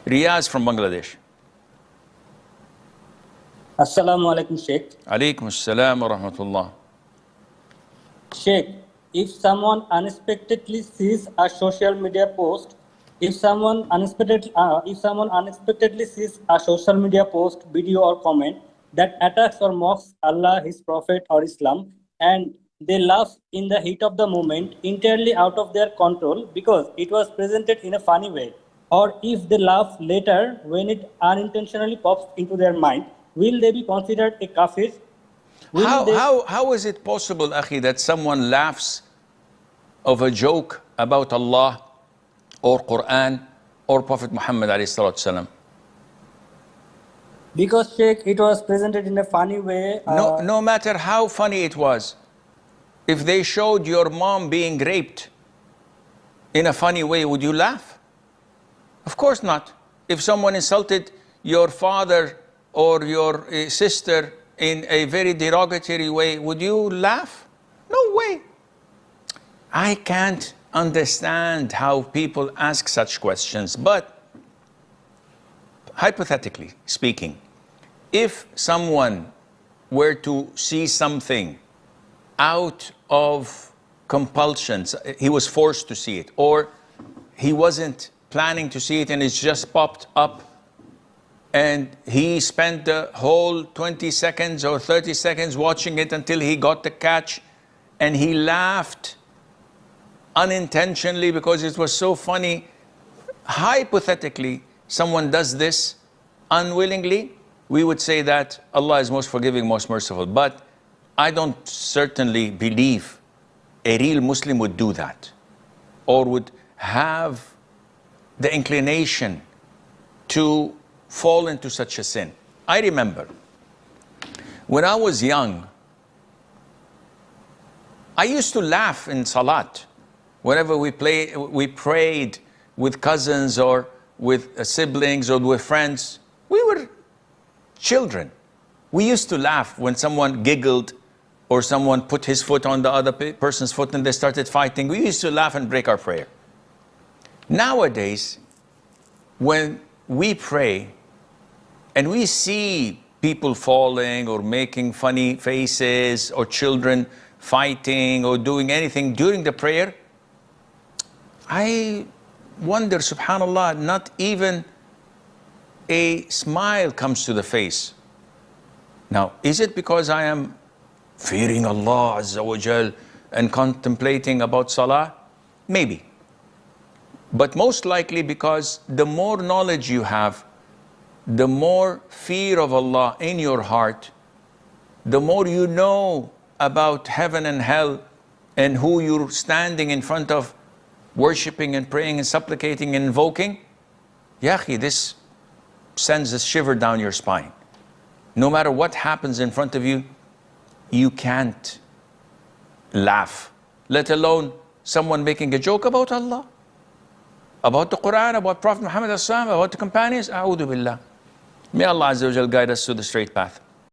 Riyaz from Bangladesh. Assalamu Alaikum, Sheikh. Alaikum Assalam wa rahmatullah. Sheikh, if someone unexpectedly sees a social media post, if someone unexpectedly sees a social media post, video, or comment that attacks or mocks Allah, His Prophet, or Islam, and they laugh in the heat of the moment, entirely out of their control because it was presented in a funny way, or if they laugh later when it unintentionally pops into their mind, will they be considered a kafir? How is it possible, Akhi, that someone laughs of a joke about Allah or Qur'an or Prophet Muhammad alayhi salatu wasalam? Because, Sheikh, it was presented in a funny way. No matter how funny it was, if they showed your mom being raped in a funny way, would you laugh? Of course not. If someone insulted your father or your sister in a very derogatory way, would you laugh? No way. I can't understand how people ask such questions, but hypothetically speaking, if someone were to see something out of compulsions, he was forced to see it, or he wasn't planning to see it and it's just popped up, and he spent the whole 20 seconds or 30 seconds watching it until he got the catch, and he laughed unintentionally because it was so funny. Hypothetically, someone does this unwillingly, we would say that Allah is most forgiving, most merciful. But I don't certainly believe a real Muslim would do that or would have the inclination to fall into such a sin. I remember when I was young, I used to laugh in Salat. Whenever we prayed with cousins or with siblings or with friends, we were children. We used to laugh when someone giggled or someone put his foot on the other person's foot and they started fighting. We used to laugh and break our prayer. Nowadays, when we pray and we see people falling or making funny faces or children fighting or doing anything during the prayer, I wonder, subhanallah, not even a smile comes to the face. Now, is it because I am fearing Allah Azza wa Jal and contemplating about salah? Maybe. But most likely because the more knowledge you have, the more fear of Allah in your heart, the more you know about heaven and hell and who you're standing in front of, worshipping and praying and supplicating and invoking, Yahi, this sends a shiver down your spine. No matter what happens in front of you, you can't laugh, let alone someone making a joke about Allah, about the Qur'an, about Prophet Muhammad, about the companions. A'udhu billah. May Allah Azza wa Jal guide us to the straight path.